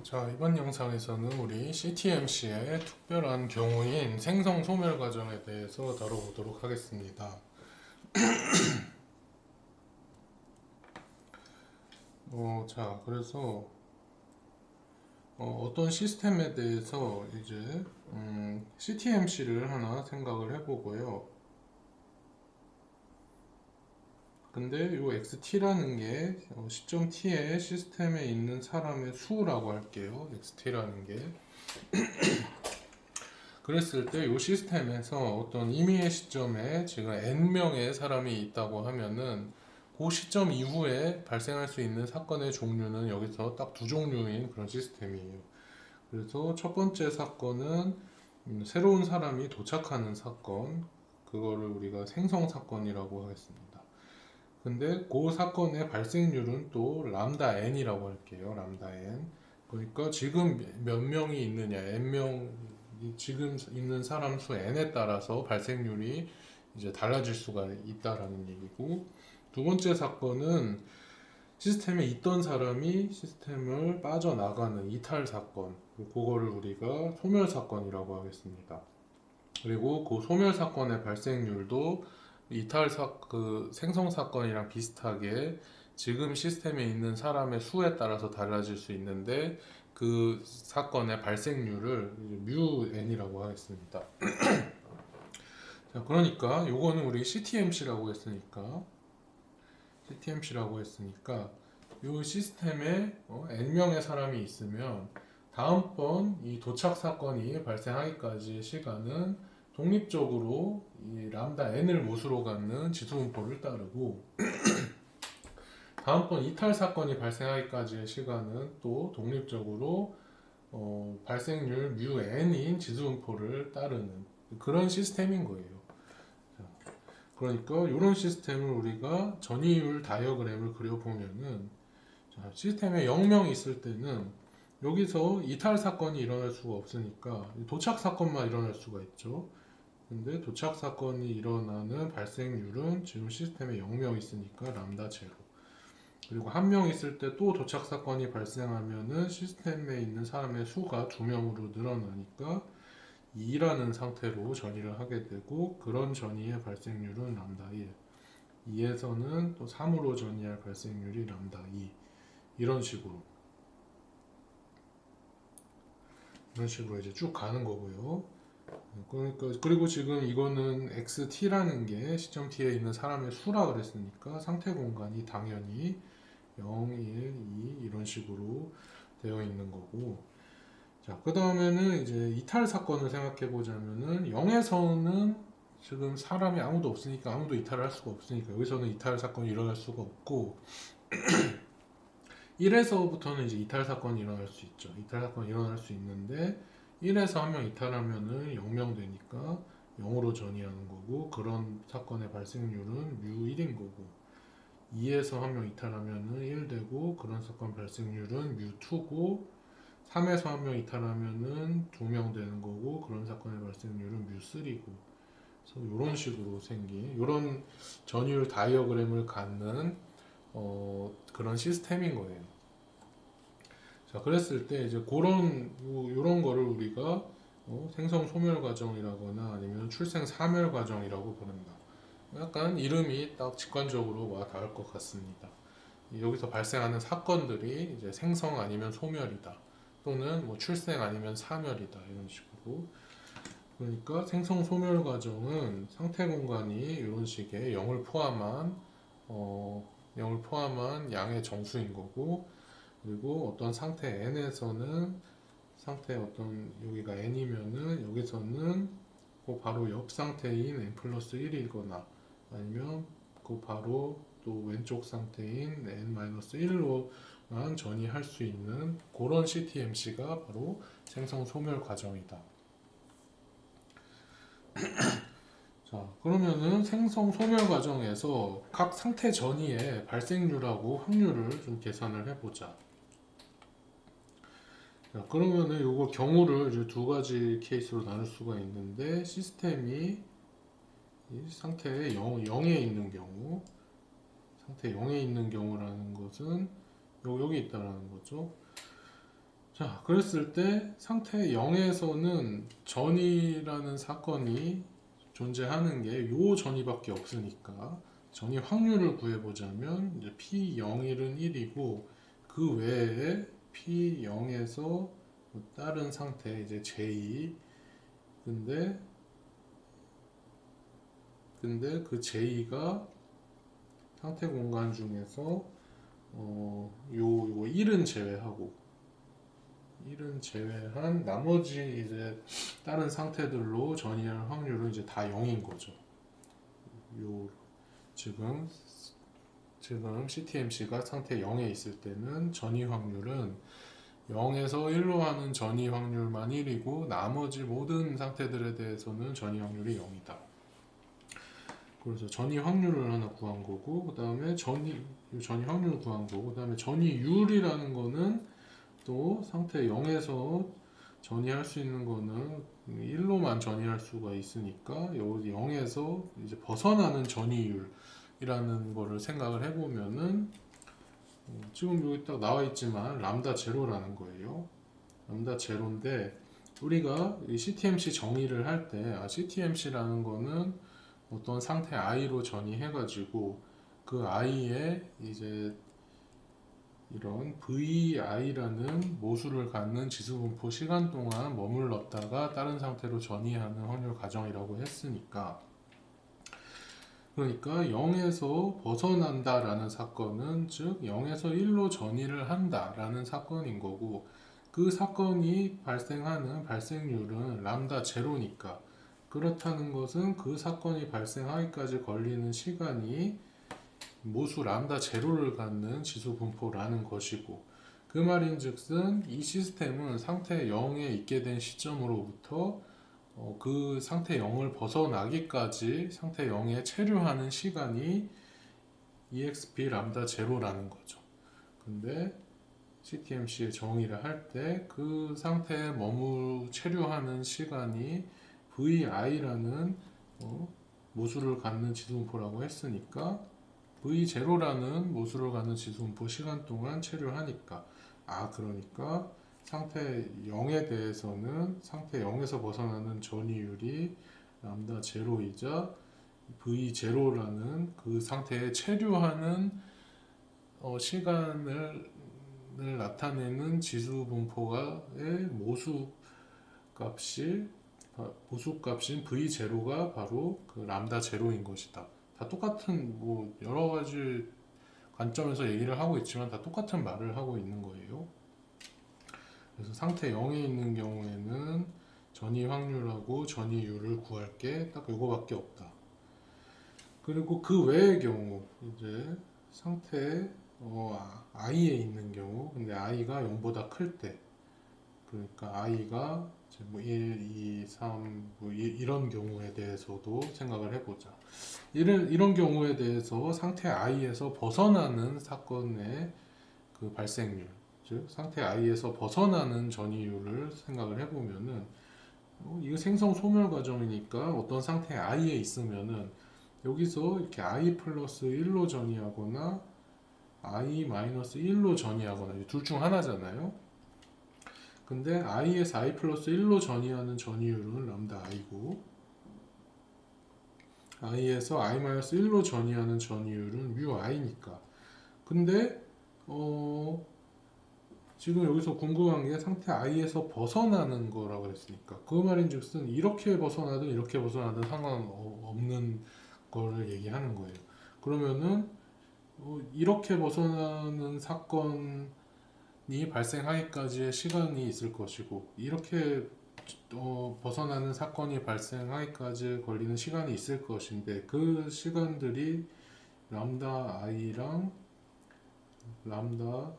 자, 이번 영상에서는 우리 CTMC의 특별한 경우인 생성 소멸 과정에 대해서 다뤄보도록 하겠습니다. 그래서 어떤 시스템에 대해서 이제 CTMC를 하나 생각을 해보고요. 근데 이 XT라는 게 시점 T의 시스템에 있는 사람의 수라고 할게요. XT라는 게. 그랬을 때 이 시스템에서 어떤 임의의 시점에 지금 n명의 사람이 있다고 하면은 그 시점 이후에 발생할 수 있는 사건의 종류는 여기서 딱 두 종류인 그런 시스템이에요. 그래서 첫 번째 사건은 새로운 사람이 도착하는 사건, 그거를 우리가 생성 사건이라고 하겠습니다. 근데 그 사건의 발생률은 또 람다 n이라고 할게요. 람다 n. 그러니까 지금 몇 명이 있느냐, n명 지금 있는 사람 수 n에 따라서 발생률이 이제 달라질 수가 있다라는 얘기고, 두 번째 사건은 시스템에 있던 사람이 시스템을 빠져나가는 이탈 사건, 그거를 우리가 소멸 사건이라고 하겠습니다. 그리고 그 소멸 사건의 발생률도 그 생성 사건이랑 비슷하게 지금 시스템에 있는 사람의 수에 따라서 달라질 수 있는데, 그 사건의 발생률을 뮤 n이라고 하겠습니다. 자, 그러니까 요거는 우리 CTMC라고 했으니까 요 시스템에 n명의 사람이 있으면 다음번 이 도착 사건이 발생하기까지의 시간은 독립적으로 이 람다 n을 못으로 갖는 지수분포를 따르고, 다음번 이탈 사건이 발생하기까지의 시간은 또 독립적으로 발생률 뮤 n인 지수분포를 따르는 그런 시스템인 거예요. 그러니까 이런 시스템을 우리가 전이율 다이어그램을 그려보면은, 시스템에 0명이 있을 때는 여기서 이탈 사건이 일어날 수가 없으니까 도착 사건만 일어날 수가 있죠. 근데 도착 사건이 일어나는 발생률은 지금 시스템에 0명 있으니까 람다 제로. 그리고 한 명 있을 때 또 도착 사건이 발생하면은 시스템에 있는 사람의 수가 2명으로 늘어나니까 2라는 상태로 전이를 하게 되고, 그런 전이의 발생률은 람다 1. 2에서는 또 3으로 전이할 발생률이 람다 2. 이런 식으로 이제 쭉 가는 거고요. 그러니까 그리고 지금 이거는 XT라는 게 시점 T에 있는 사람의 수라 그랬으니까 상태 공간이 당연히 0, 1, 2 이런 식으로 되어 있는 거고, 자, 그 다음에는 이제 이탈 사건을 생각해 보자면은 0에서는 지금 사람이 아무도 없으니까 아무도 이탈을 할 수가 없으니까 여기서는 이탈 사건이 일어날 수가 없고, 1에서부터는 이제 이탈 사건이 일어날 수 있죠. 이탈 사건이 일어날 수 있는데 1에서 한 명 이탈하면은 0명 되니까 0으로 전이하는 거고, 그런 사건의 발생률은 뮤 1인 거고, 2에서 한 명 이탈하면은 1 되고, 그런 사건 발생률은 뮤 2고, 3에서 한 명 이탈하면은 2명 되는 거고, 그런 사건의 발생률은 뮤 3고. 그래서 이런 식으로 생긴 이런 전율 다이어그램을 갖는 그런 시스템인 거예요. 자, 그랬을 때 이제 그런 이런 거를 우리가 생성 소멸 과정이라거나 아니면 출생 사멸 과정이라고 부른다. 약간 이름이 딱 직관적으로 와 닿을 것 같습니다. 여기서 발생하는 사건들이 이제 생성 아니면 소멸이다, 또는 뭐 출생 아니면 사멸이다, 이런 식으로. 그러니까 생성 소멸 과정은 상태 공간이 이런 식의 0을 포함한 양의 정수인 거고, 그리고 어떤 상태 n에서는 상태 어떤 여기가 n이면은 여기서는 그 바로 옆 상태인 n 플러스 1이거나 아니면 그 바로 또 왼쪽 상태인 n-1로만 전이할 수 있는 그런 CTMC가 바로 생성 소멸 과정이다. 자, 그러면은 생성 소멸 과정에서 각 상태 전이의 발생률하고 확률을 좀 계산을 해보자. 자, 그러면은 요거 경우를 이제 두 가지 케이스로 나눌 수가 있는데, 시스템이 이 상태에 0에 있는 경우, 상태 0에 있는 경우라는 것은 여기 있다라는 거죠. 자, 그랬을 때 상태 0에서는 전이라는 사건이 존재하는 게 요 전이밖에 없으니까 전이 확률을 구해보자면 이제 P01은 1이고 그 외에 P0에서 다른 상태 이제 J 근데 그 J가 상태 공간 중에서 요 1은 제외하고 1은 제외한 나머지 이제 다른 상태들로 전이할 확률은 이제 다 0인 거죠. 요 지금 CTMC가 상태 0에 있을 때는 전이 확률은 0에서 1로 하는 전이 확률만 1이고 나머지 모든 상태들에 대해서는 전이 확률이 0이다. 그래서 전이 확률을 하나 구한 거고 그 다음에 전이 확률을 구한 거고 그 다음에 전이율이라는 거는 또 상태 0에서 전이할 수 있는 거는 1로만 전이할 수가 있으니까 여기 0에서 이제 벗어나는 전이율이라는 거를 생각을 해보면은 지금 여기 딱 나와 있지만 람다 제로라는 거예요. 람다 제로인데 우리가 이 CTMC 정의를 할 때 CTMC라는 거는 어떤 상태 i로 전이해가지고 그 i에 이제 이런 VI라는 모수를 갖는 지수분포 시간 동안 머물렀다가 다른 상태로 전이하는 확률 가정이라고 했으니까 그러니까 0에서 벗어난다라는 사건은 즉 0에서 1로 전이를 한다라는 사건인 거고 그 사건이 발생하는 발생률은 람다 제로니까 그렇다는 것은 그 사건이 발생하기까지 걸리는 시간이 모수 람다 제로를 갖는 지수 분포라는 것이고 그 말인즉슨 이 시스템은 상태 0에 있게 된 시점으로부터 그 상태 0을 벗어나기까지 상태 0에 체류하는 시간이 exp 람다 제로라는 거죠. 근데 CTMC의 정의를 할 때 그 상태에 체류하는 시간이 VI라는 모수를 갖는 지수분포라고 했으니까 V0라는 모수를 갖는 지수분포 시간 동안 체류하니까 그러니까 상태 0에 대해서는 상태 0에서 벗어나는 전이율이 람다 제로이자 V0라는 그 상태에 체류하는 시간을 나타내는 지수 분포가의 모수값인 V0가 바로 그 람다 제로인 것이다. 다 똑같은 뭐 여러 가지 관점에서 얘기를 하고 있지만 다 똑같은 말을 하고 있는 거예요. 그래서 상태 0에 있는 경우에는 전이 확률하고 전이율을 구할 게 딱 요거밖에 없다. 그리고 그 외의 경우 이제 상태 i에 있는 경우 근데 i가 0보다 클 때 그러니까 i가 뭐 1, 2, 3 뭐 이런 경우에 대해서도 생각을 해보자. 이런 경우에 대해서 상태 i에서 벗어나는 사건의 그 발생률, 즉 상태 i에서 벗어나는 전이율을 생각을 해보면은 이거 생성 소멸 과정이니까 어떤 상태 i에 있으면은 여기서 이렇게 i 플러스 1로 전이하거나 i 마이너스 1로 전이하거나 둘 중 하나잖아요. 근데 i에서 i 플러스 1로 전이하는 전이율은 람다 i고 i에서 i 마이너스 1로 전이하는 전이율은 뮤 i니까 근데 지금 여기서 궁금한 게 상태 i에서 벗어나는 거라고 했으니까 그 말인즉슨 이렇게 벗어나든 이렇게 벗어나든 상관없는 거를 얘기하는 거예요. 그러면은 이렇게 벗어나는 사건이 발생하기까지의 시간이 있을 것이고 이렇게 벗어나는 사건이 발생하기까지 걸리는 시간이 있을 것인데 그 시간들이 람다 i랑 람다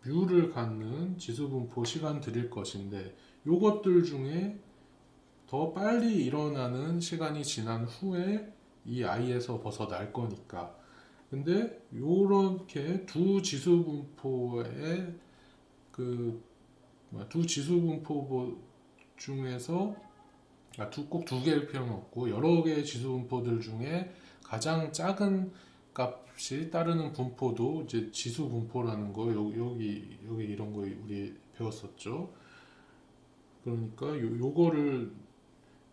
뮤를 갖는 지수분포 시간들일 것인데 요것들 중에 더 빨리 일어나는 시간이 지난 후에 이 i에서 벗어날 거니까 근데 요렇게 두 지수분포의 두 지수분포 중에서 꼭 두 개일 필요는 없고 여러 개의 지수분포들 중에 가장 작은 값이 따르는 분포도 이제 지수 분포라는 거 여기 이런 거 우리 배웠었죠. 그러니까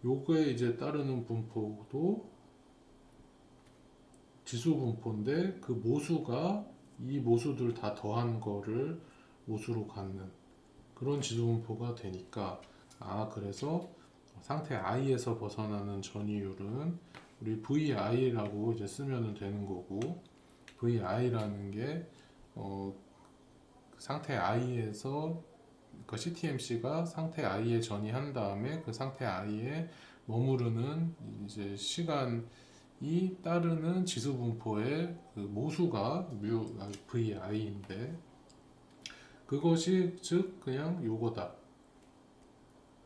요거에 이제 따르는 분포도 지수 분포인데 그 모수가 이 모수들 다 더한 거를 모수로 갖는 그런 지수 분포가 되니까 그래서 상태 i에서 벗어나는 전이율은 우리 VI라고 이제 쓰면 되는 거고 VI라는 게 상태 i에서 그 CTMC가 상태 i에 전이한 다음에 그 상태 i에 머무르는 이제 시간이 따르는 지수 분포의 그 모수가 VI인데 그것이 즉 그냥 요거다.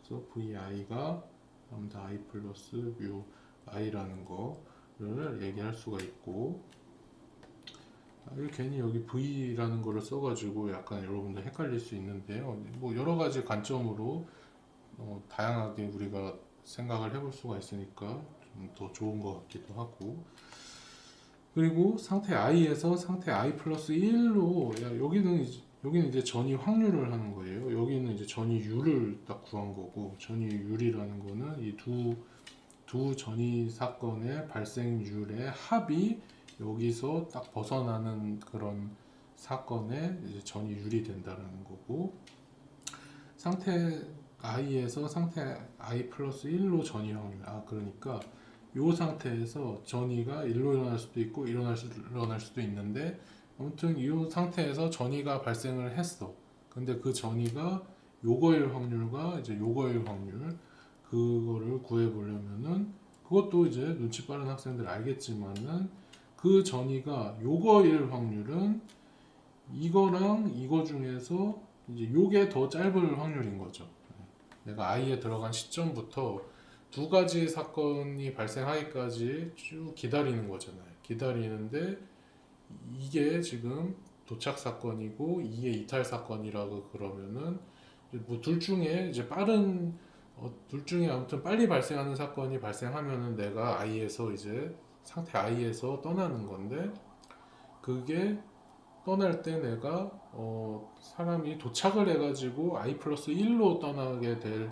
그래서 VI가 람다 I 플러스 뮤 I라는 거를 얘기할 수가 있고 괜히 여기 V라는 거를 써가지고 약간 여러분들 헷갈릴 수 있는데요. 뭐 여러 가지 관점으로 다양하게 우리가 생각을 해볼 수가 있으니까 좀 더 좋은 것 같기도 하고 그리고 상태 i에서 상태 i 플러스 1로 여기는 이제 전이 확률을 하는 거예요. 여기는 이제 전이율을 딱 구한 거고 전이율이라는 거는 이 두 전이 사건의 발생률의 합이 여기서 딱 벗어나는 그런 사건의 이제 전이율이 된다라는 거고 상태 i에서 상태 i 플러스 1로 전이 확률 그러니까 이 상태에서 전이가 1로 일어날 수도 있고 일어날 수도 있는데 아무튼 이 상태에서 전이가 발생을 했어. 근데 그 전이가 요거일 확률과 이제 요거일 확률 그거를 구해보려면은 그것도 이제 눈치 빠른 학생들 알겠지만은 그 전이가 요거일 확률은 이거랑 이거 중에서 이제 요게 더 짧을 확률인 거죠. 내가 i에 들어간 시점부터 두 가지 사건이 발생하기까지 쭉 기다리는 거잖아요. 기다리는데 이게 지금 도착 사건이고 이게 이탈 사건이라고 그러면은 뭐 둘 중에 이제 둘 중에 아무튼 빨리 발생하는 사건이 발생하면은 내가 i에서 이제 상태 i에서 떠나는 건데 그게 떠날 때 내가 사람이 도착을 해가지고 i 플러스 1로 떠나게 될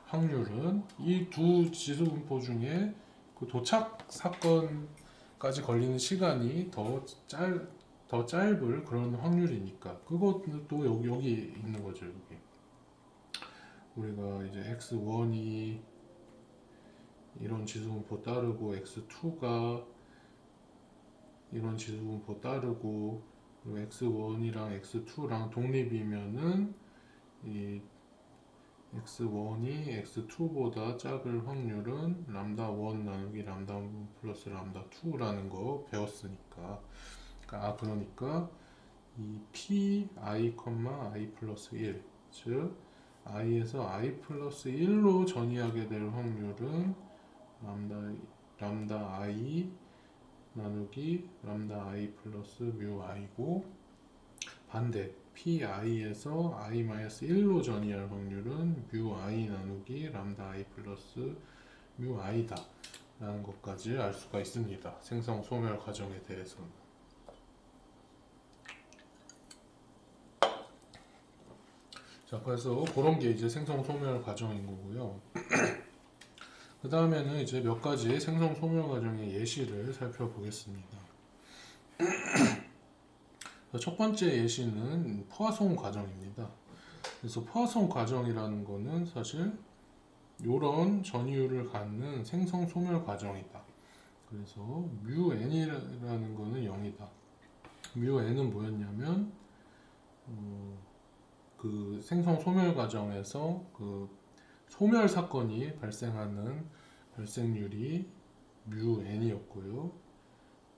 확률은 이 두 지수 분포 중에 그 도착 사건까지 걸리는 시간이 더 짧을 그런 확률이니까 그것도 여기 있는 거죠. 여기 우리가 이제 x1이 이런 지수 분포 따르고 x2가 이런 지수 분포 따르고 그리고 x1이랑 x2랑 독립이면은 이 x1이 x2보다 작을 확률은 람다 1 나누기 람다 1 플러스 람다 2라는 거 배웠으니까 그러니까 이 p i, i 플러스 1 즉 i에서 i 플러스 1로 전이하게 될 확률은 람다 i 나누기 람다 i 플러스 뮤 i고 반대 pi에서 i-1로 전이할 확률은 뮤 i 나누기 람다 i 플러스 뮤 i다 라는 것까지 알 수가 있습니다. 생성 소멸 과정에 대해서는. 자, 그래서 그런 게 이제 생성 소멸 과정인 거고요. 그 다음에는 이제 몇 가지 생성 소멸 과정의 예시를 살펴보겠습니다. 첫 번째 예시는 포화송 과정입니다. 그래서 포화송 과정이라는 거는 사실 이런 전이율을 갖는 생성 소멸 과정이다. 그래서 뮤 n이라는 거는 0이다. 뮤 n은 뭐였냐면 그 생성 소멸 과정에서 그 소멸 사건이 발생하는 발생률이 뮤 n이었고요.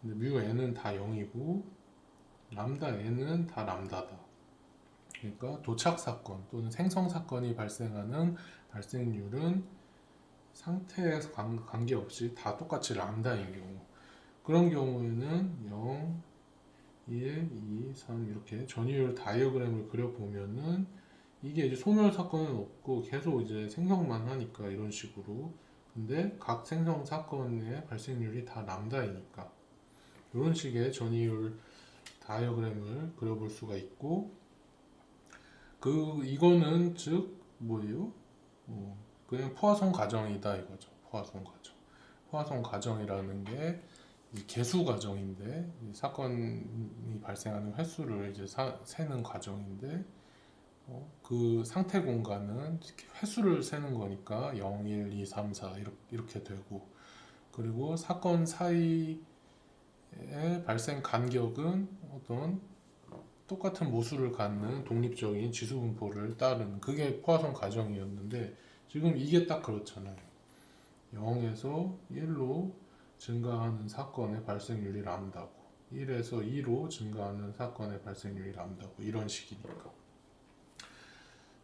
근데 뮤 n은 다 0이고 람다 n은 다 람다다. 그러니까 도착 사건 또는 생성 사건이 발생하는 발생률은 상태에 관계없이 다 똑같이 람다인 경우 그런 경우에는 0, 1, 2, 3 이렇게 전이율 다이어그램을 그려보면은 이게 이제 소멸 사건은 없고 계속 이제 생성만 하니까 이런 식으로 근데 각 생성 사건의 발생률이 다 람다이니까 이런 식의 전이율 다이어그램을 그려볼 수가 있고, 이거는 즉 뭐예요? 그냥 포화송 가정이다 이거죠. 포화송 가정. 포화송 가정이라는 게 이 계수 과정인데, 이 사건이 발생하는 횟수를 이제 세는 과정인데, 그 상태 공간은 횟수를 세는 거니까 0, 1, 2, 3, 4 이렇게 되고, 그리고 사건 사이의 발생 간격은 어떤 똑같은 모수를 갖는 독립적인 지수분포를 따르는, 그게 포화송 과정이었는데, 지금 이게 딱 그렇잖아요. 0에서 1로 증가하는 사건의 발생률이 람다고, 1에서 2로 증가하는 사건의 발생률이 람다고, 이런 식이니까.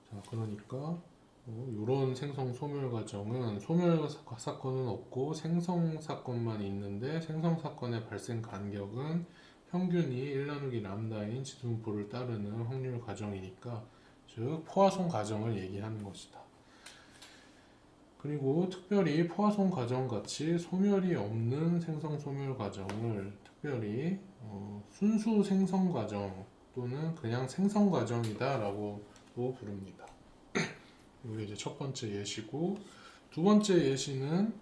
자, 그러니까 이런 생성 소멸 과정은 소멸 사건은 없고 생성 사건만 있는데, 생성 사건의 발생 간격은 평균이 1 나누기 람다인 지수분포를 따르는 확률 과정이니까, 즉 포화송 과정을 얘기하는 것이다. 그리고 특별히 포화송 과정 같이 소멸이 없는 생성 소멸 과정을 특별히 순수 생성 과정 또는 그냥 생성 과정이다라고 부릅니다. 이게 이제 첫 번째 예시고, 두 번째 예시는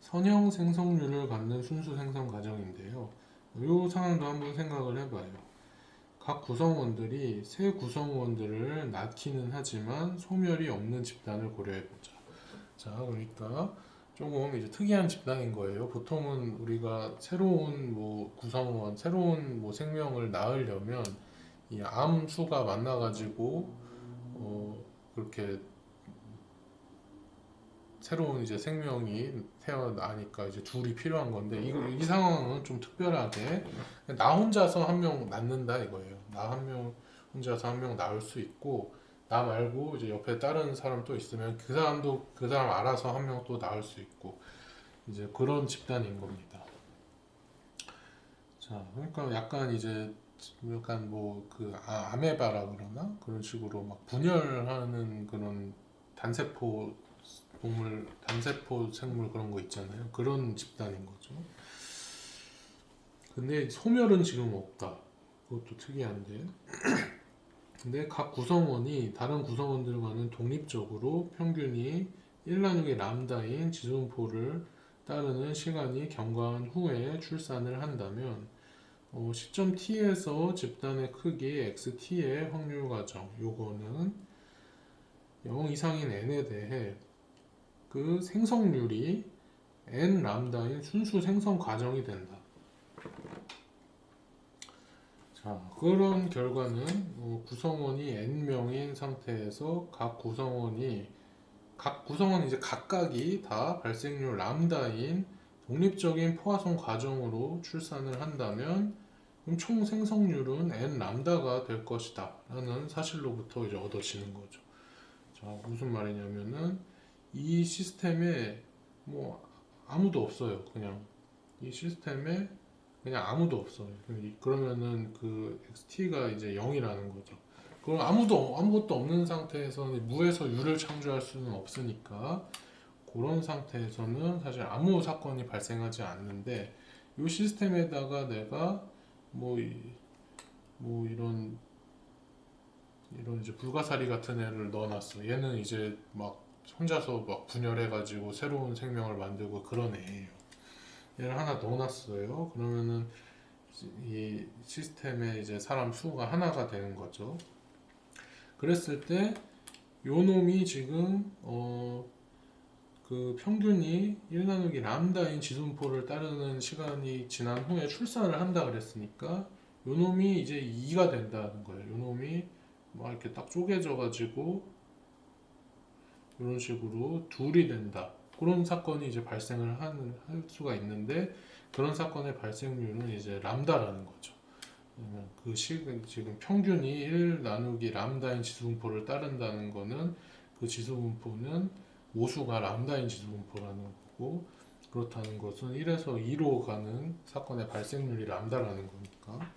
선형 생성률을 갖는 순수 생성 과정인데요. 이 상황도 한번 생각을 해봐요. 각 구성원들이 새 구성원들을 낳기는 하지만 소멸이 없는 집단을 고려해보자. 자, 그러니까 조금 이제 특이한 집단인 거예요. 보통은 우리가 새로운 구성원, 새로운 생명을 낳으려면 이 암 수가 만나가지고 그렇게 새로운 이제 생명이 태어나니까 이제 둘이 필요한 건데, 이 상황은 좀 특별하게 나 혼자서 한 명 낳는다 이거예요. 나 한 명 혼자서 한 명 낳을 수 있고, 나 말고 이제 옆에 다른 사람 또 있으면 그 사람도 그 사람 알아서 한 명 또 낳을 수 있고, 이제 그런 집단인 겁니다. 자, 그러니까 약간 이제 약간 아메바라 그러나 그런 식으로 막 분열하는 그런 단세포 동물, 단세포 생물 그런 거 있잖아요. 그런 집단인 거죠. 근데 소멸은 지금 없다. 그것도 특이한데. 근데 각 구성원이 다른 구성원들과는 독립적으로 평균이 1 나누기 람다인 지분포를 따르는 시간이 경과한 후에 출산을 한다면, 시점 t에서 집단의 크기 xt의 확률 과정, 요거는 0 이상인 n에 대해 그 생성률이 n 람다인 순수 생성 과정이 된다. 자, 그런 결과는 구성원이 n명인 상태에서 각 구성원이 이제 각각이 다 발생률 람다인 독립적인 포화송 과정으로 출산을 한다면, 그럼 총 생성률은 n 람다가 될 것이다 라는 사실로부터 이제 얻어지는 거죠. 자, 무슨 말이냐면은 이 시스템에 아무도 없어요. 그냥 이 시스템에 그냥 아무도 없어요. 그러면은 그 xt가 이제 0이라는 거죠. 그럼 아무것도 없는 상태에서는 무에서 유를 창조할 수는 없으니까, 그런 상태에서는 사실 아무 사건이 발생하지 않는데, 이 시스템에다가 내가 이런 이제 불가사리 같은 애를 넣어놨어. 얘는 이제 막 혼자서 막 분열해가지고 새로운 생명을 만들고 그런 애예요. 얘를 하나 넣어놨어요. 그러면은 이 시스템에 이제 사람 수가 하나가 되는 거죠. 그랬을 때 요 놈이 지금 그 평균이 1 나누기 람다인 지분포를 따르는 시간이 지난 후에 출산을 한다 그랬으니까, 요 놈이 이제 2가 된다는 거예요. 요 놈이 막 이렇게 딱 쪼개져 가지고 이런 식으로 둘이 된다. 그런 사건이 이제 발생을 할 수가 있는데, 그런 사건의 발생률은 이제 람다라는 거죠. 그 지금 평균이 1 나누기 람다인 지수분포를 따른다는 거는, 그 지수분포는 모수가 람다인 지수분포라는 거고, 그렇다는 것은 1에서 2로 가는 사건의 발생률이 람다라는 거니까.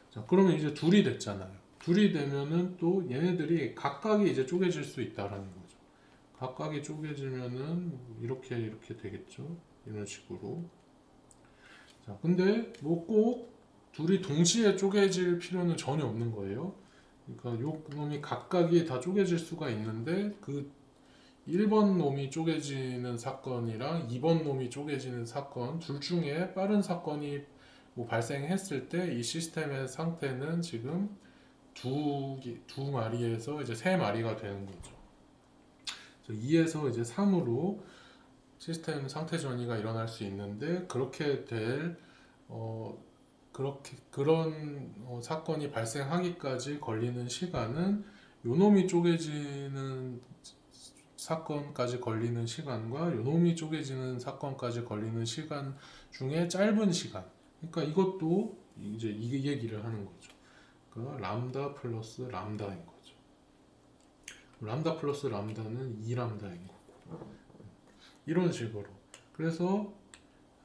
자, 그러면 이제 둘이 됐잖아요. 둘이 되면은 또 얘네들이 각각이 이제 쪼개질 수 있다라는 거죠. 각각이 쪼개지면은 이렇게 되겠죠. 이런 식으로. 자, 자, 근데 뭐 꼭 둘이 동시에 쪼개질 필요는 전혀 없는 거예요. 그러니까 요 놈이 각각이 다 쪼개질 수가 있는데 그 1번 놈이 쪼개지는 사건이랑 2번 놈이 쪼개지는 사건 둘 중에 빠른 사건이 뭐 발생했을 때 이 시스템의 상태는 지금 두 마리에서 이제 세 마리가 되는 거죠. 그래서 2에서 이제 3으로 시스템 상태 전이가 일어날 수 있는데 그렇게 될 그런 사건이 발생하기까지 걸리는 시간은 요놈이 쪼개지는 사건까지 걸리는 시간과 요놈이 쪼개지는 사건까지 걸리는 시간 중에 짧은 시간. 그러니까 이것도 이제 이 얘기를 하는 거죠. 그러니까 람다 플러스 람다인 거죠. 람다 플러스 람다는 2람다인 거고. 이런 식으로. 그래서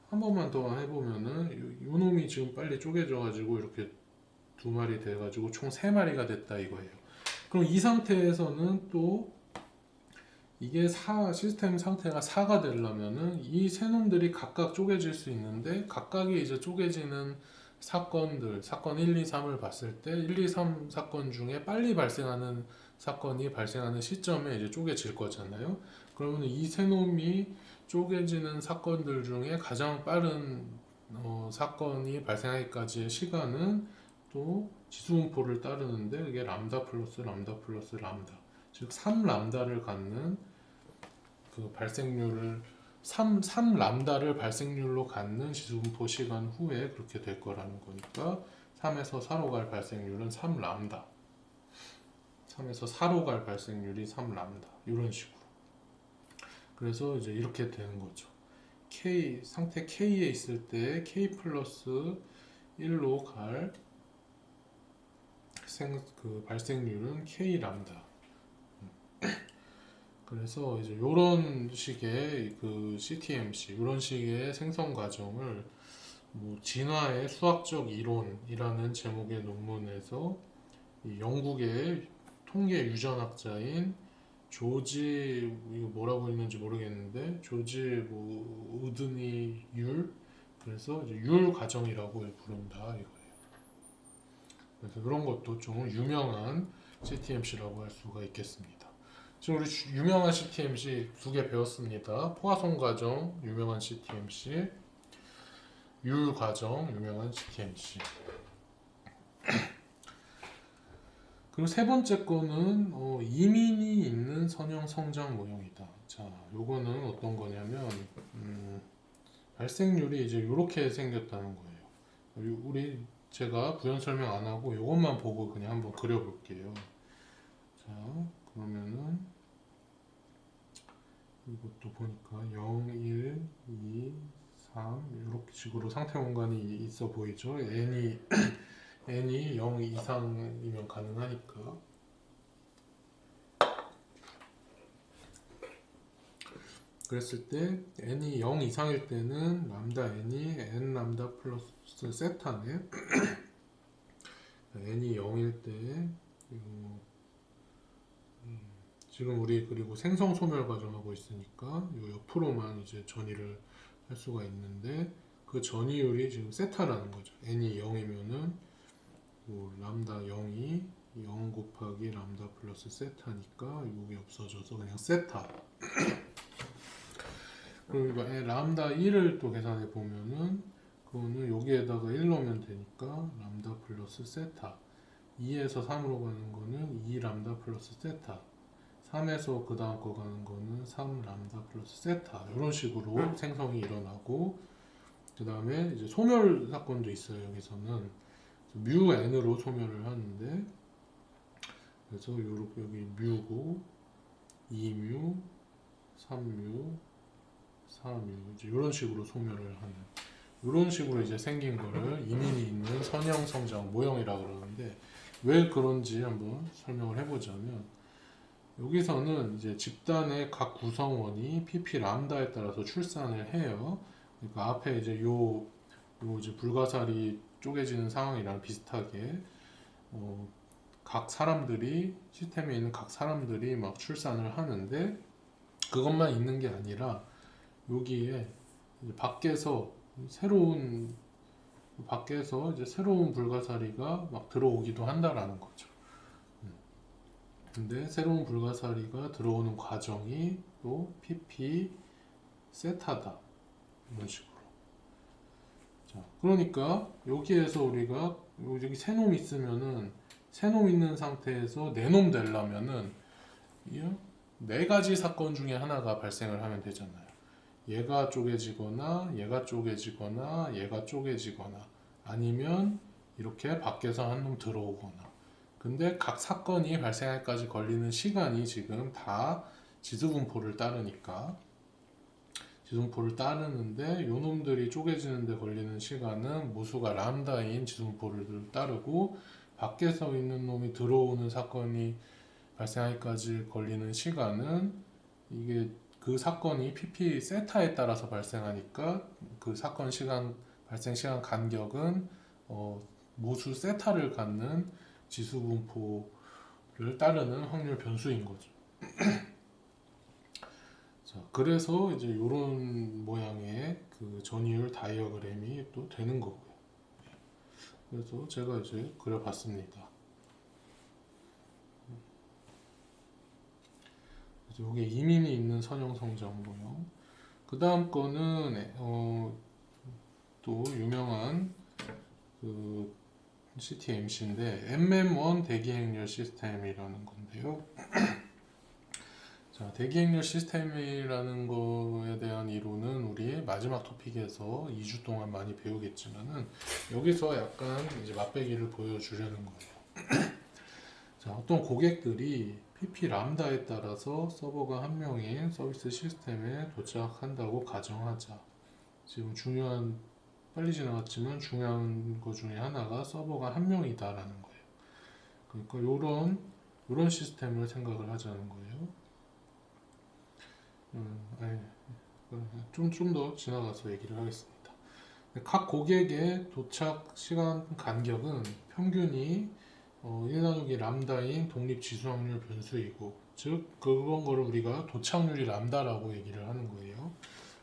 한 번만 더 해보면은 요 놈이 지금 빨리 쪼개져가지고 이렇게 두 마리 돼가지고 총 세 마리가 됐다 이거예요. 그럼 이 상태에서는 또 이게 시스템 상태가 4가 되려면은 이 세 놈들이 각각 쪼개질 수 있는데 각각이 이제 쪼개지는 사건들, 사건 1, 2, 3을 봤을 때 1, 2, 3 사건 중에 빨리 발생하는 사건이 발생하는 시점에 이제 쪼개질 거잖아요. 그러면 이 세 놈이 쪼개지는 사건들 중에 가장 빠른 사건이 발생하기까지의 시간은 또 지수분포를 따르는데 그게 람다 플러스 람다 플러스 람다 즉 3람다를 갖는 그 발생률을 3람다를 발생률로 갖는 지수분포 시간 후에 그렇게 될 거라는 거니까 3에서 4로 갈 발생률은 3람다 3에서 4로 갈 발생률이 3람다 이런 식으로 그래서 이제 이렇게 되는 거죠. 상태 K에 있을 때 K 플러스 1로 갈 그 발생률은 K 람다. 그래서 이제 이런 식의 그 CTMC 이런 식의 생성 과정을 뭐 진화의 수학적 이론이라는 제목의 논문에서 이 영국의 통계 유전학자인 조지 이거 뭐라고 읽는지 모르겠는데 조지 뭐 우드니 율 그래서 이제 율 과정이라고 부른다 이거예요. 그래서 그런 것도 좀 유명한 CTMC라고 할 수가 있겠습니다. 지금 우리 유명한 CTMC 두 개 배웠습니다. 포화송 과정 유명한 CTMC, 율 과정 유명한 CTMC. 그리고 세 번째 거는 이민이 있는 선형 성장 모형이다. 자, 요거는 어떤 거냐면 발생률이 이제 이렇게 생겼다는 거예요. 우리 제가 부연 설명 안 하고 요것만 보고 그냥 한번 그려볼게요. 자, 그러면은 이것도 보니까 0, 1, 2, 3 이렇게 식으로 상태 공간이 있어 보이죠? n이 0 이상이면 가능하니까 그랬을 때 n이 0 이상일 때는 람다 n이 n 람다 플러스 세타네 n이 0일 때 지금 우리 그리고 생성 소멸 과정하고 있으니까 요 옆으로만 이제 전이를 할 수가 있는데 그 전이율이 지금 세타라는 거죠. n이 0이면은 뭐 람다 0이 0 곱하기 람다 플러스 세타니까 이게 없어져서 그냥 세타. 그리고 람다 1을 또 계산해 보면은 그거는 여기에다가 1 넣으면 되니까 람다 플러스 세타. 2에서 3으로 가는 거는 2 람다 플러스 세타. 3에서 그 다음 거 가는 거는 3 람다 플러스 세타. 이런 식으로 생성이 일어나고 그 다음에 이제 소멸 사건도 있어요. 여기서는 뮤 n으로 소멸을 하는데 그래서 여기 뮤고 2뮤, 3뮤, 4뮤 이제 이런 식으로 소멸을 하는 이런 식으로 이제 생긴 거를 이민이 있는 선형 성장 모형이라고 그러는데 왜 그런지 한번 설명을 해보자면 여기서는 이제 집단의 각 구성원이 pp 람다에 따라서 출산을 해요. 그러니까 앞에 이제 요 이제 불가사리 쪼개지는 상황이랑 비슷하게 각 사람들이 시스템에 있는 각 사람들이 막 출산을 하는데 그것만 있는 게 아니라 여기에 이제 밖에서 새로운 밖에서 이제 새로운 불가사리가 막 들어오기도 한다라는 거죠. 근데 새로운 불가사리가 들어오는 과정이 또 PP 세타다 이런 식으로. 자, 그러니까 여기에서 우리가 여기 세 놈 있으면은 세 놈 있는 상태에서 네 놈 되려면은 이 네 가지 사건 중에 하나가 발생을 하면 되잖아요. 얘가 쪼개지거나 얘가 쪼개지거나 얘가 쪼개지거나 아니면 이렇게 밖에서 한 놈 들어오거나. 근데 각 사건이 발생할까지 걸리는 시간이 지금 다 지수분포를 따르니까 지수분포를 따르는데 요 놈들이 쪼개지는데 걸리는 시간은 모수가 람다인 지수분포를 따르고 밖에서 있는 놈이 들어오는 사건이 발생하기까지 걸리는 시간은 이게 그 사건이 PP 세타에 따라서 발생하니까 그 사건 시간 발생 시간 간격은 모수 세타를 갖는 지수 분포를 따르는 확률 변수인 거죠. 자, 그래서 이제 이런 모양의 그 전이율 다이어그램이 또 되는 거고요. 그래서 제가 이제 그려봤습니다. 이게 이민이 있는 선형성장 모형. 그 다음 거는 또 유명한 그 CTMC인데 MM1 대기행렬 시스템이라는 건데요. 자, 대기행렬 시스템이라는 거에 대한 이론은 우리 마지막 토픽에서 2주 동안 많이 배우겠지만은 여기서 약간 이제 맛배기를 보여주려는 거예요. 자, 어떤 고객들이 PP 람다에 따라서 서버가 한 명인 서비스 시스템에 도착한다고 가정하자. 지금 빨리 지나갔지만 중요한 것 중에 하나가 서버가 한 명이다라는 거예요. 그러니까 요런 시스템을 생각을 하자는 거예요. 좀 더 지나가서 얘기를 하겠습니다. 각 고객의 도착 시간 간격은 평균이 1 나누기 람다인 독립 지수 확률 변수이고, 즉 그런 거를 우리가 도착률이 람다라고 얘기를 하는 거예요.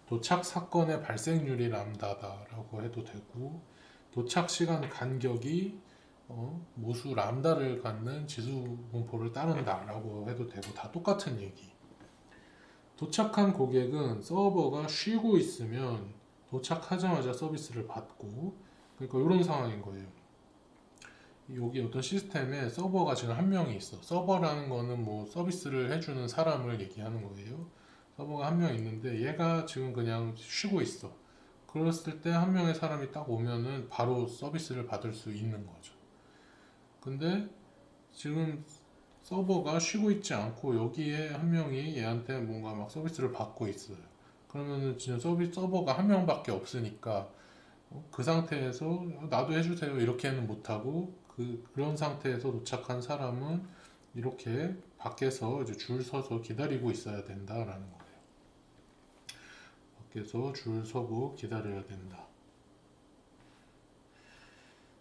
도착 사건의 발생률이 람다다라고 해도 되고, 도착 시간 간격이 모수 람다를 갖는 지수 분포를 따른다라고 해도 되고, 다 똑같은 얘기. 도착한 고객은 서버가 쉬고 있으면 도착하자마자 서비스를 받고, 그러니까 이런 상황인 거예요. 여기 어떤 시스템에 서버가 지금 한 명이 있어. 서버라는 거는 뭐 서비스를 해주는 사람을 얘기하는 거예요. 서버가 한 명 있는데 얘가 지금 그냥 쉬고 있어. 그랬을 때 한 명의 사람이 딱 오면은 바로 서비스를 받을 수 있는 거죠. 근데 지금 서버가 쉬고 있지 않고 여기에 한 명이 얘한테 뭔가 막 서비스를 받고 있어요. 그러면은 지금 서버가 한 명밖에 없으니까 그 상태에서 나도 해주세요 이렇게는 못하고 그런 상태에서 도착한 사람은 이렇게 밖에서 이제 줄 서서 기다리고 있어야 된다라는 거예요. 밖에서 줄 서고 기다려야 된다.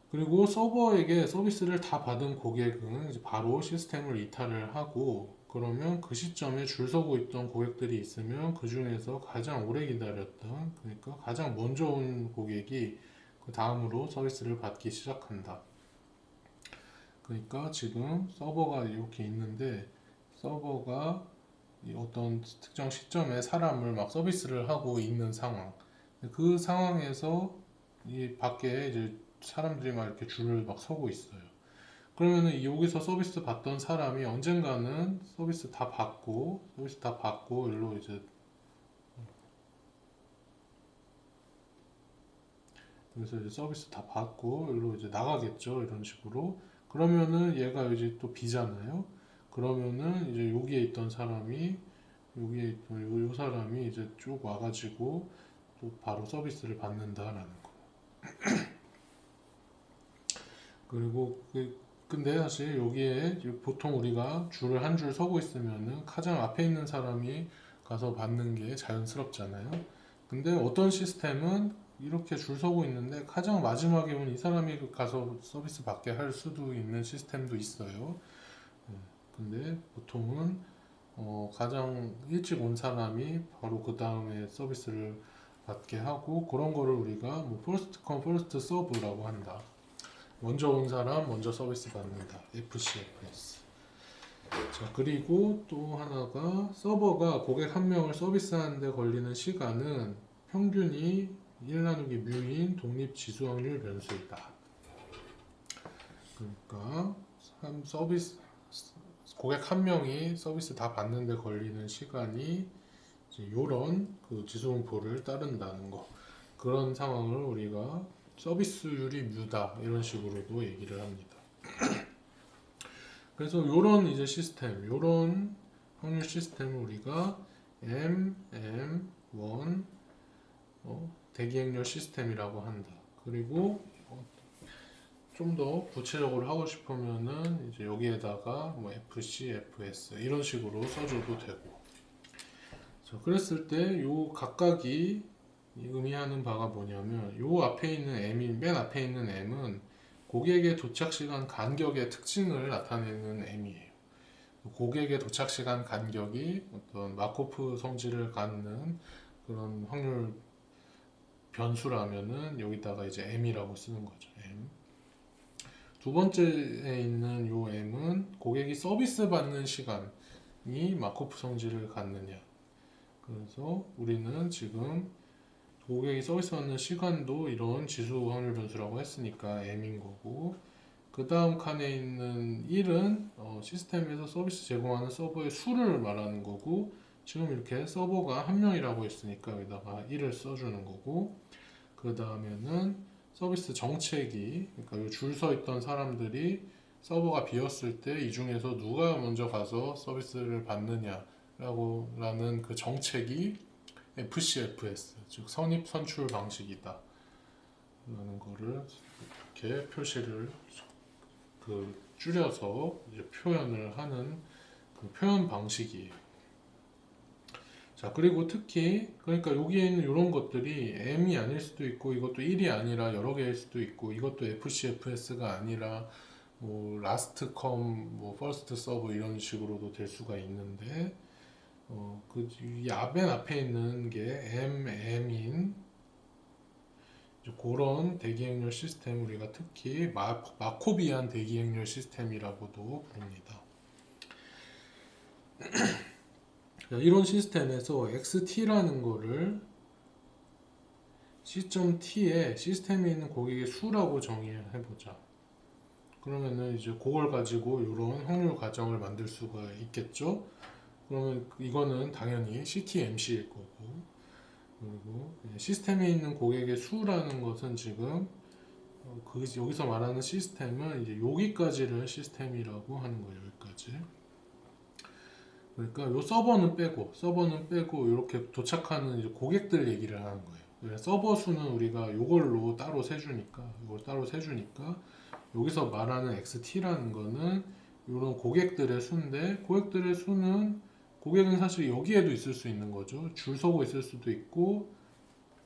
그리고 서버에게 서비스를 다 받은 고객은 이제 바로 시스템을 이탈을 하고, 그러면 그 시점에 줄 서고 있던 고객들이 있으면 그 중에서 가장 오래 기다렸던, 그러니까 가장 먼저 온 고객이 그 다음으로 서비스를 받기 시작한다. 그러니까 지금 서버가 이렇게 있는데 서버가 어떤 특정 시점에 사람을 막 서비스를 하고 있는 상황. 그 상황에서 이 밖에 이제 사람들이 막 이렇게 줄을 막 서고 있어요. 그러면은 여기서 서비스 받던 사람이 언젠가는 서비스 다 받고 일로 이제 여기서 이제 서비스 다 받고 일로 이제 나가겠죠. 이런 식으로. 그러면은 얘가 이제 또 비잖아요. 그러면은 이제 여기에 있던 사람이 여기에 있던 요 사람이 이제 쭉 와가지고 또 바로 서비스를 받는다라는 거. 그리고 근데 사실 여기에 보통 우리가 줄을 한 줄 서고 있으면은 가장 앞에 있는 사람이 가서 받는 게 자연스럽잖아요. 근데 어떤 시스템은 이렇게 줄 서고 있는데 가장 마지막에 온 이 사람이 가서 서비스 받게 할 수도 있는 시스템도 있어요. 근데 보통은 가장 일찍 온 사람이 바로 그 다음에 서비스를 받게 하고 그런 거를 우리가 뭐 first come first serve라고 한다. 먼저 온 사람 먼저 서비스 받는다. FCFS. 자, 그리고 또 하나가 서버가 고객 한 명을 서비스하는데 걸리는 시간은 평균이 1 나누기 뮤인 독립 지수 확률 변수이다. 그러니까 서비스 고객 한 명이 서비스 다 받는데 걸리는 시간이 이제 요런 그 지수분포를 따른다는 거. 그런 상황을 우리가 서비스율이 뮤다 이런 식으로도 얘기를 합니다. 그래서 요런 이제 시스템, 요런 확률 시스템을 우리가 M1 대기행렬 시스템이라고 한다. 그리고 좀 더 구체적으로 하고 싶으면은 이제 여기에다가 뭐 FC, FS 이런 식으로 써줘도 되고. 자, 그랬을 때 요 각각이 의미하는 바가 뭐냐면 요 앞에 있는 맨 앞에 있는 M은 고객의 도착 시간 간격의 특징을 나타내는 M이에요. 고객의 도착 시간 간격이 어떤 마코프 성질을 갖는 그런 확률 변수라면은 여기다가 이제 M이라고 쓰는 거죠. M. 두 번째에 있는 요 M은 고객이 서비스 받는 시간이 마코프 성질을 갖느냐. 그래서 우리는 지금 고객이 서비스 받는 시간도 이런 지수 확률 변수라고 했으니까 M인 거고, 그 다음 칸에 있는 1은 시스템에서 서비스 제공하는 서버의 수를 말하는 거고, 지금 이렇게 서버가 한 명이라고 했으니까 여기다가 1을 써주는 거고, 그 다음에는 서비스 정책이, 그러니까 줄 서 있던 사람들이 서버가 비었을 때 이 중에서 누가 먼저 가서 서비스를 받느냐라는 그 정책이 FCFS, 즉 선입 선출 방식이다 라는 거를 이렇게 표시를 줄여서 이제 표현을 하는 그 표현 방식이에요. 자, 그리고 특히 그러니까 여기에 있는 이런 것들이 M이 아닐 수도 있고 이것도 1이 아니라 여러 개일 수도 있고 이것도 FCFS가 아니라 뭐 라스트 컴, 뭐 퍼스트 서브 이런 식으로도 될 수가 있는데 맨 앞에 있는 게 M인 그런 대기행렬 시스템 우리가 특히 마코비안 대기행렬 시스템이라고도 부릅니다. 이런 시스템에서 XT라는 거를 C.T에 시스템에 있는 고객의 수라고 정의해보자. 그러면은 이제 그걸 가지고 이런 확률 과정을 만들 수가 있겠죠. 그러면 이거는 당연히 CTMC일 거고, 그리고 시스템에 있는 고객의 수라는 것은 지금 여기서 말하는 시스템은 이제 여기까지를 시스템이라고 하는 거예요. 여기까지. 그러니까 요 서버는 빼고 이렇게 도착하는 이제 고객들 얘기를 하는 거예요. 서버 수는 우리가 요걸로 따로 세주니까 여기서 말하는 XT라는 거는 이런 고객들의 수인데 고객들의 수는 고객은 사실 여기에도 있을 수 있는 거죠. 줄 서고 있을 수도 있고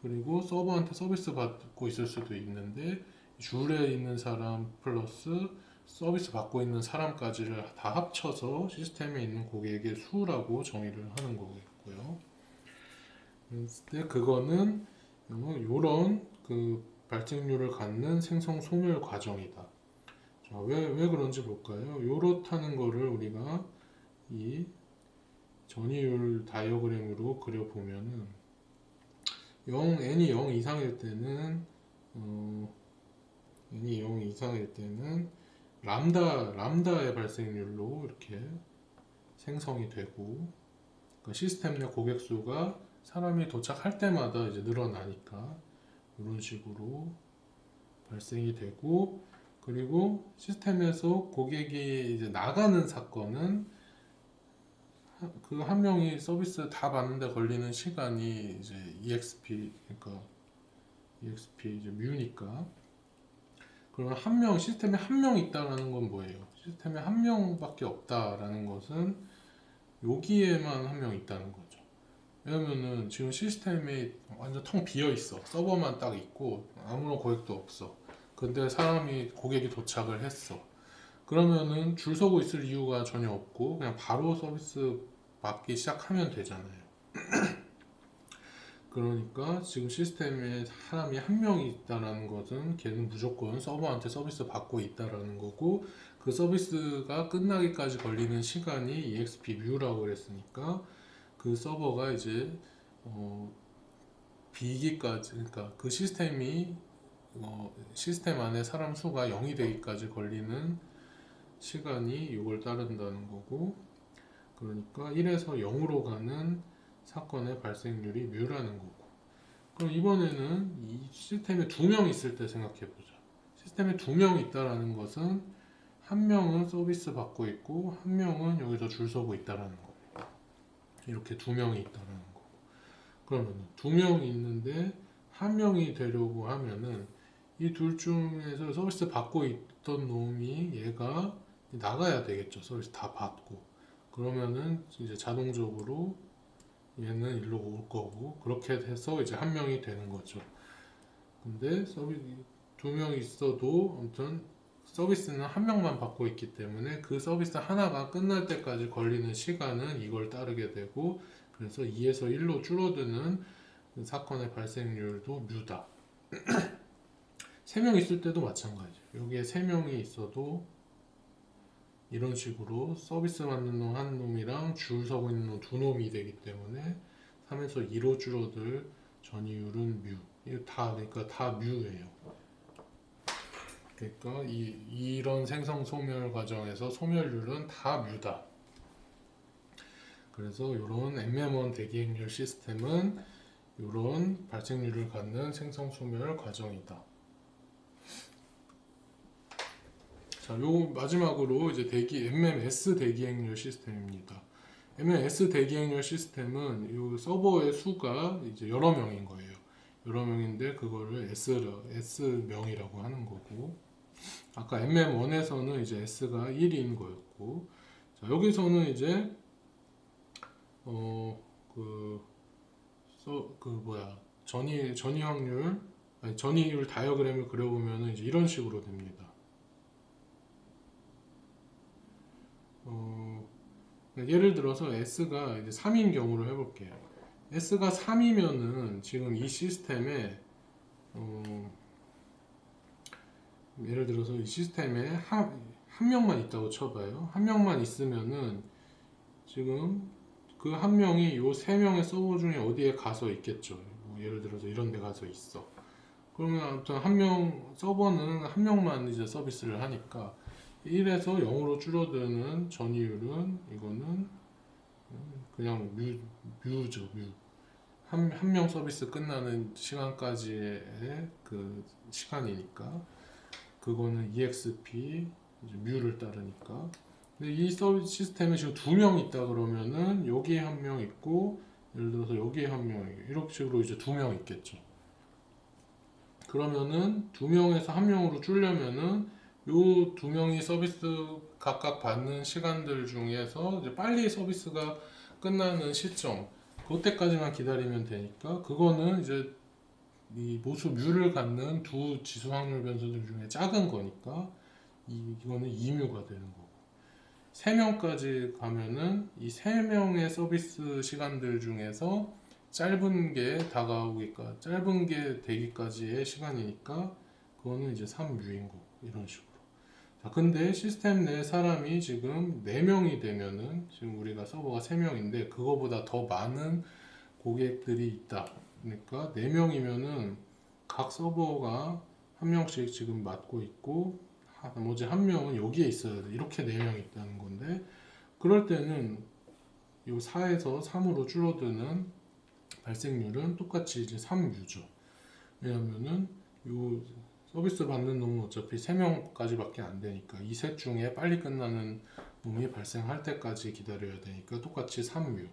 그리고 서버한테 서비스 받고 있을 수도 있는데 줄에 있는 사람 플러스 서비스 받고 있는 사람까지를 다 합쳐서 시스템에 있는 고객의 수라고 정의를 하는 거겠고요. 근데 그거는 이런 그 발생률을 갖는 생성 소멸 과정이다. 자, 왜 그런지 볼까요? 요렇다는 거를 우리가 이 전이율 다이어그램으로 그려보면은 n이 0 이상일 때는 n이 0 이상일 때는 람다의 발생률로 이렇게 생성이 되고 그러니까 시스템 내 고객 수가 사람이 도착할 때마다 이제 늘어나니까 이런 식으로 발생이 되고 그리고 시스템에서 고객이 이제 나가는 사건은 그 한 명이 서비스 다 받는데 걸리는 시간이 이제 EXP 그러니까 EXP 이제 뮤니까 그러면 시스템에 한 명 있다라는 건 뭐예요? 시스템에 한 명밖에 없다라는 것은 여기에만 한 명 있다는 거죠. 왜냐면은 지금 시스템이 완전 텅 비어 있어. 서버만 딱 있고 아무런 고객도 없어. 근데 고객이 도착을 했어. 그러면은 줄 서고 있을 이유가 전혀 없고 그냥 바로 서비스 받기 시작하면 되잖아요. 그러니까 지금 시스템에 사람이 한 명이 있다라는 것은 걔는 무조건 서버한테 서비스 받고 있다라는 거고, 그 서비스가 끝나기까지 걸리는 시간이 exp 뮤라고 그랬으니까 그 서버가 이제 비기까지, 그러니까 그 시스템이 시스템 안에 사람 수가 0이 되기까지 걸리는 시간이 이걸 따른다는 거고, 그러니까 1에서 0으로 가는 사건의 발생률이 뮤라는 거고. 그럼 이번에는 이 시스템에 두 명 있을 때 생각해 보자. 시스템에 두 명 있다라는 것은 한 명은 서비스 받고 있고 한 명은 여기서 줄 서고 있다라는 거예요. 이렇게 두 명이 있다라는 거. 그러면 두 명이 있는데 한 명이 되려고 하면은 이 둘 중에서 서비스 받고 있던 놈이 얘가 나가야 되겠죠. 서비스 다 받고. 그러면은 이제 자동적으로 얘는 일로 올 거고, 그렇게 해서 이제 한 명이 되는 거죠. 근데 두 명이 있어도 아무튼 서비스는 한 명만 받고 있기 때문에 그 서비스 하나가 끝날 때까지 걸리는 시간은 이걸 따르게 되고, 그래서 2에서 1로 줄어드는 그 사건의 발생률도 뮤다. 3명 있을 때도 마찬가지. 여기에 3명이 있어도 이런 식으로 서비스 받는 놈 한 놈이랑 줄 서고 있는 놈 두 놈이 되기 때문에 3에서 2로 줄어들 전이율은 뮤. 이거 다, 그러니까 다 뮤예요. 그러니까 이런 생성 소멸 과정에서 소멸률은 다 뮤다. 그래서 이런 MM1 대기행렬 시스템은 이런 발생률을 갖는 생성 소멸 과정이다. 자, 요 마지막으로 이제 MMS 대기행렬 시스템입니다. MMS 대기행렬 시스템은 이 서버의 수가 이제 여러 명인 거예요. 여러 명인데 그거를 S명이라고 하는 거고, 아까 MM1에서는 이제 S가 1인 거였고, 자, 여기서는 이제 전이 확률, 아니 전이율 다이어그램을 그려보면은 이제 이런 식으로 됩니다. 예를 들어서 S가 이제 3인 경우로 해볼게요. S가 3이면은 지금 이 시스템에 예를 들어서 이 시스템에 한 명만 있다고 쳐봐요. 한 명만 있으면은 지금 그 한 명이 요 세 명의 서버 중에 어디에 가서 있겠죠. 뭐 예를 들어서 이런 데 가서 있어. 그러면 아무튼 서버는 한 명만 이제 서비스를 하니까 1에서 0으로 줄어드는 전이율은 이거는 그냥 뮤죠, 뮤. 한 명 서비스 끝나는 시간까지의 그 시간이니까 그거는 EXP 뮤를 따르니까. 근데 이 서비스 시스템에 지금 두 명 있다 그러면은 여기에 한 명 있고 예를 들어서 여기에 한 명, 이렇게 식으로 이제 두 명 있겠죠. 그러면은 두 명에서 한 명으로 줄려면은 요 두 명이 서비스 각각 받는 시간들 중에서 이제 빨리 서비스가 끝나는 시점, 그때까지만 기다리면 되니까 그거는 이제 이 모수 뮤를 갖는 두 지수 확률 변수들 중에 작은 거니까 이거는 2뮤가 되는 거고, 3명까지 가면은 이 3명의 서비스 시간들 중에서 짧은 게 짧은 게 되기까지의 시간이니까 그거는 이제 3뮤인 거고, 이런 식으로. 자, 근데 시스템 내 사람이 지금 4명이 되면은 지금 우리가 서버가 3명인데 그거보다 더 많은 고객들이 있다. 그러니까 4명이면은 각 서버가 한 명씩 지금 맡고 있고 나머지 한 명은 여기에 있어야 돼. 이렇게 4명이 있다는 건데, 그럴 때는 이 4에서 3으로 줄어드는 발생률은 똑같이 이제 3뮤죠. 왜냐면은 이 서비스 받는 놈은 어차피 3명까지밖에 안 되니까 이 셋 중에 빨리 끝나는 놈이 발생할 때까지 기다려야 되니까 똑같이 3뮤.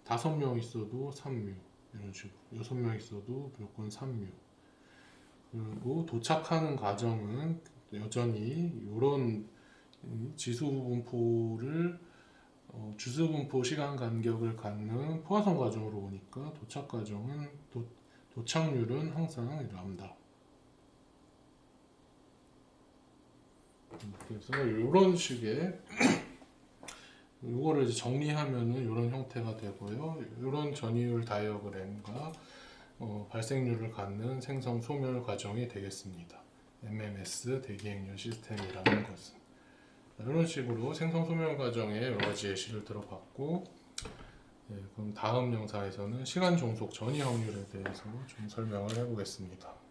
5명 있어도 3뮤. 이런 식으로 6명 있어도 무조건 3뮤. 그리고 도착하는 과정은 여전히 이런 지수 분포를 주수 분포 시간 간격을 갖는 포화선 과정으로 오니까 도착 과정은 도착률은 항상 람다. 그래서 이런 식의 이거를 이제 정리하면은 이런 형태가 되고요. 이런 전이율 다이어그램과 발생률을 갖는 생성 소멸 과정이 되겠습니다. MMS 대기행렬 시스템이라는 것은 이런 식으로 생성 소멸 과정에 여러 가지 예시를 들어봤고, 그럼 다음 영상에서는 시간 종속 전이 확률에 대해서 좀 설명을 해보겠습니다.